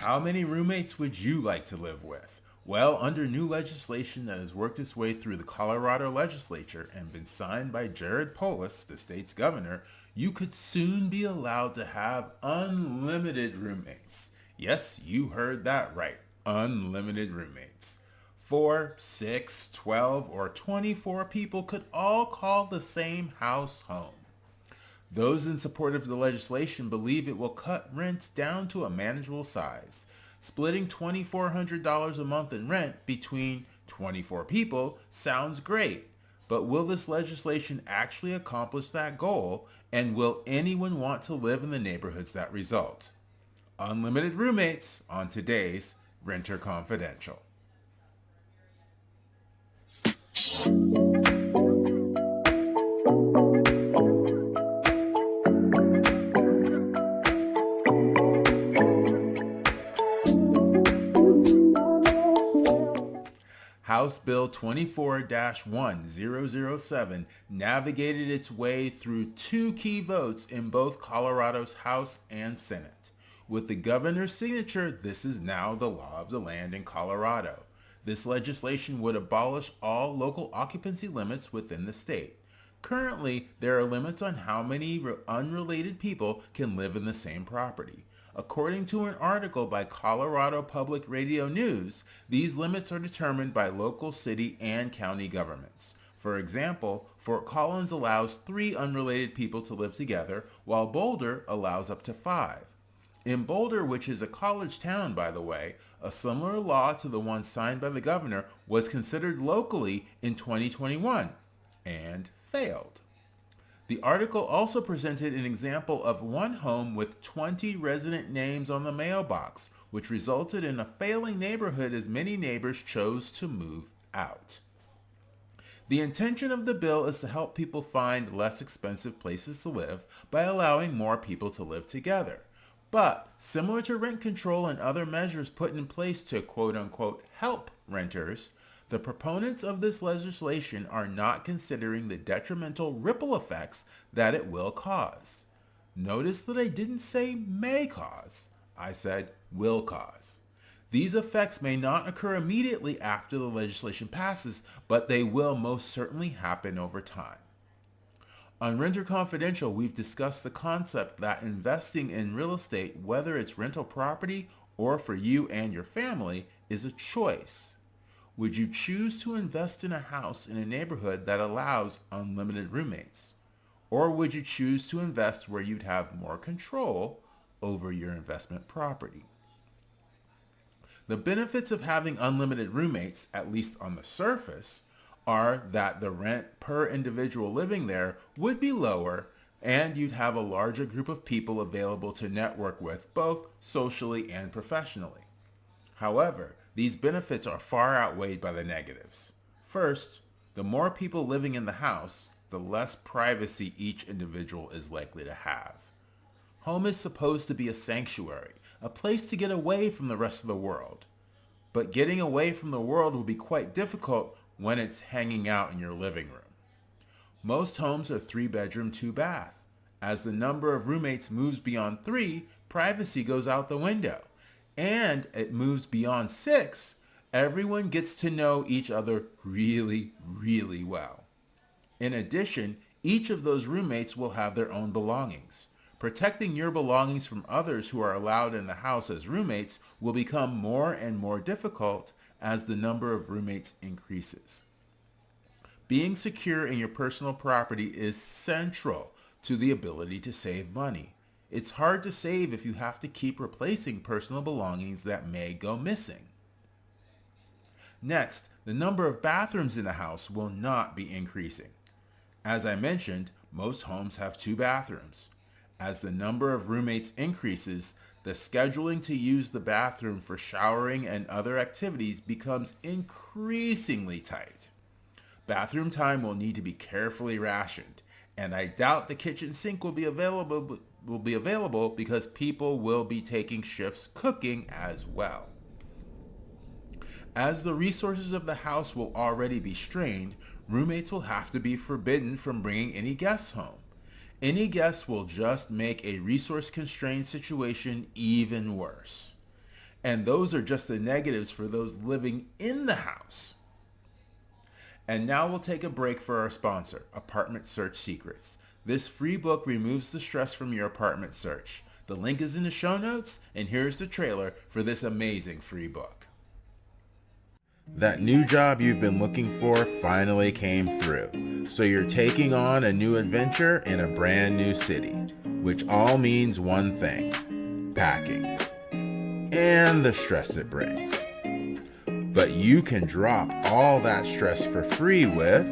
How many roommates would you like to live with? Well, under new legislation that has worked its way through the Colorado legislature and been signed by Jared Polis, the state's governor, you could soon be allowed to have unlimited roommates. Yes, you heard that right. Unlimited roommates. 4, 6, 12, or 24 people could all call the same house home. Those in support of the legislation believe it will cut rents down to a manageable size. Splitting $2,400 a month in rent between 24 people sounds great, but will this legislation actually accomplish that goal, and will anyone want to live in the neighborhoods that result? Unlimited roommates on today's Renter Confidential. House Bill 24-1007 navigated its way through two key votes in both Colorado's House and Senate. With the governor's signature, this is now the law of the land in Colorado. This legislation would abolish all local occupancy limits within the state. Currently, there are limits on how many unrelated people can live in the same property. According to an article by Colorado Public Radio News, these limits are determined by local city and county governments. For example, Fort Collins allows 3 unrelated people to live together, while Boulder allows up to 5. In Boulder, which is a college town, by the way, a similar law to the one signed by the governor was considered locally in 2021 and failed. The article also presented an example of one home with 20 resident names on the mailbox, which resulted in a failing neighborhood as many neighbors chose to move out. The intention of the bill is to help people find less expensive places to live by allowing more people to live together. But, similar to rent control and other measures put in place to quote-unquote help renters, the proponents of this legislation are not considering the detrimental ripple effects that it will cause. Notice that I didn't say may cause, I said will cause. These effects may not occur immediately after the legislation passes, but they will most certainly happen over time. On Renter Confidential, we've discussed the concept that investing in real estate, whether it's rental property or for you and your family, is a choice. Would you choose to invest in a house in a neighborhood that allows unlimited roommates? Or would you choose to invest where you'd have more control over your investment property? The benefits of having unlimited roommates, at least on the surface, are that the rent per individual living there would be lower and you'd have a larger group of people available to network with both socially and professionally. However, these benefits are far outweighed by the negatives. First, the more people living in the house, the less privacy each individual is likely to have. Home is supposed to be a sanctuary, a place to get away from the rest of the world. But getting away from the world will be quite difficult when it's hanging out in your living room. Most homes are 3-bedroom, 2-bath. As the number of roommates moves beyond 3, privacy goes out the window. And it moves beyond 6, everyone gets to know each other really, really well. In addition, each of those roommates will have their own belongings. Protecting your belongings from others who are allowed in the house as roommates will become more and more difficult as the number of roommates increases. Being secure in your personal property is central to the ability to save money. It's hard to save if you have to keep replacing personal belongings that may go missing. Next, the number of bathrooms in the house will not be increasing. As I mentioned, most homes have 2 bathrooms. As the number of roommates increases, the scheduling to use the bathroom for showering and other activities becomes increasingly tight. Bathroom time will need to be carefully rationed, and I doubt the kitchen sink will be available because people will be taking shifts cooking as well. As the resources of the house will already be strained, roommates will have to be forbidden from bringing any guests home. Any guests will just make a resource-constrained situation even worse. And those are just the negatives for those living in the house. And now we'll take a break for our sponsor, Apartment Search Secrets. This free book removes the stress from your apartment search. The link is in the show notes, and here's the trailer for this amazing free book. That new job you've been looking for finally came through. So you're taking on a new adventure in a brand new city, which all means one thing: packing. And the stress it brings. But you can drop all that stress for free with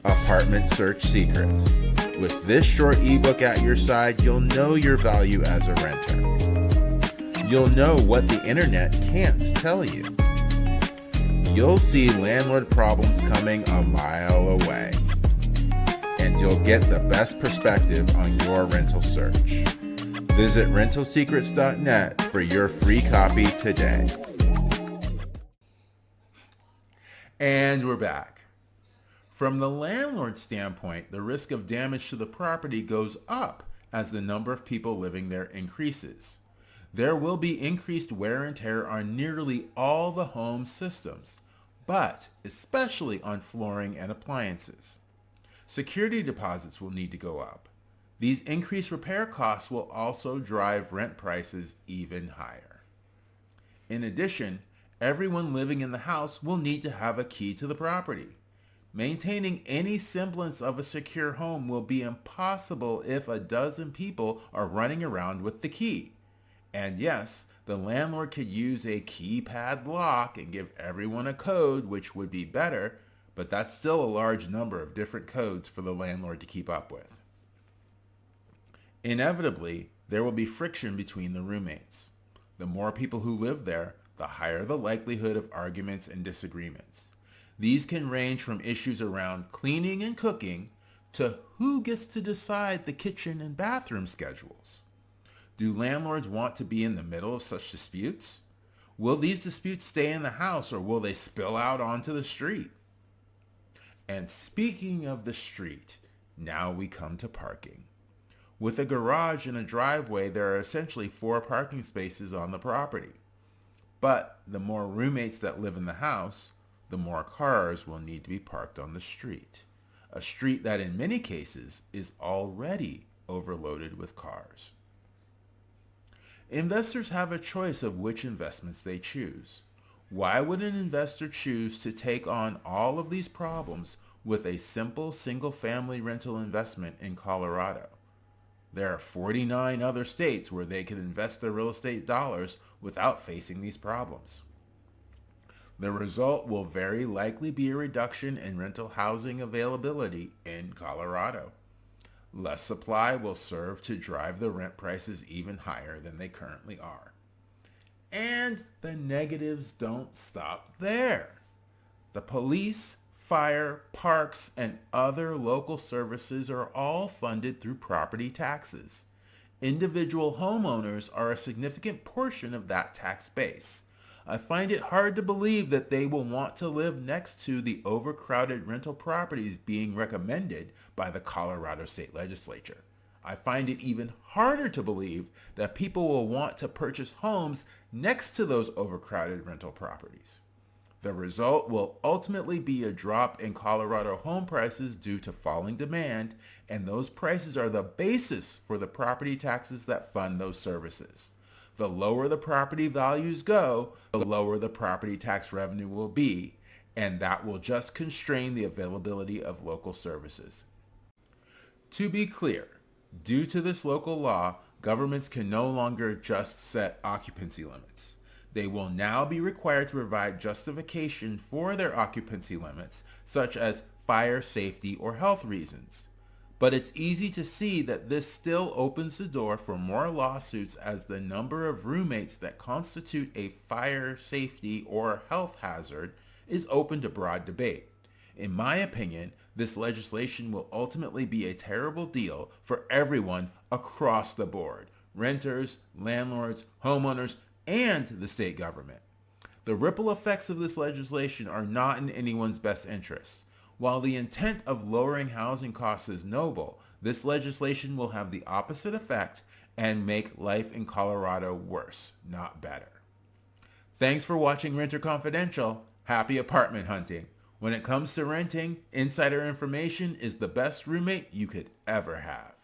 Apartment Search Secrets. With this short ebook at your side, you'll know your value as a renter. You'll know what the internet can't tell you. You'll see landlord problems coming a mile away. And you'll get the best perspective on your rental search. Visit rentalsecrets.net for your free copy today. And we're back. From the landlord standpoint, the risk of damage to the property goes up as the number of people living there increases. There will be increased wear and tear on nearly all the home systems, but especially on flooring and appliances. Security deposits will need to go up. These increased repair costs will also drive rent prices even higher. In addition, everyone living in the house will need to have a key to the property. Maintaining any semblance of a secure home will be impossible if a dozen people are running around with the key. And yes, the landlord could use a keypad lock and give everyone a code, which would be better, but that's still a large number of different codes for the landlord to keep up with. Inevitably, there will be friction between the roommates. The more people who live there, the higher the likelihood of arguments and disagreements. These can range from issues around cleaning and cooking to who gets to decide the kitchen and bathroom schedules. Do landlords want to be in the middle of such disputes? Will these disputes stay in the house or will they spill out onto the street? And speaking of the street, now we come to parking. With a garage and a driveway, there are essentially 4 parking spaces on the property. But the more roommates that live in the house, the more cars will need to be parked on the street. A street that in many cases is already overloaded with cars. Investors have a choice of which investments they choose. Why would an investor choose to take on all of these problems with a simple single-family rental investment in Colorado? There are 49 other states where they can invest their real estate dollars without facing these problems. The result will very likely be a reduction in rental housing availability in Colorado. Less supply will serve to drive the rent prices even higher than they currently are. And the negatives don't stop there. The police, fire, parks, and other local services are all funded through property taxes. Individual homeowners are a significant portion of that tax base. I find it hard to believe that they will want to live next to the overcrowded rental properties being recommended by the Colorado State Legislature. I find it even harder to believe that people will want to purchase homes next to those overcrowded rental properties. The result will ultimately be a drop in Colorado home prices due to falling demand, and those prices are the basis for the property taxes that fund those services. The lower the property values go, the lower the property tax revenue will be, and that will just constrain the availability of local services. To be clear, due to this local law, governments can no longer just set occupancy limits. They will now be required to provide justification for their occupancy limits, such as fire, safety, or health reasons. But it's easy to see that this still opens the door for more lawsuits as the number of roommates that constitute a fire, safety, or health hazard is open to broad debate. In my opinion, this legislation will ultimately be a terrible deal for everyone across the board: renters, landlords, homeowners, and the state government. The ripple effects of this legislation are not in anyone's best interest. While the intent of lowering housing costs is noble, this legislation will have the opposite effect and make life in Colorado worse, not better. Thanks for watching Renter Confidential. Happy apartment hunting. When it comes to renting, insider information is the best roommate you could ever have.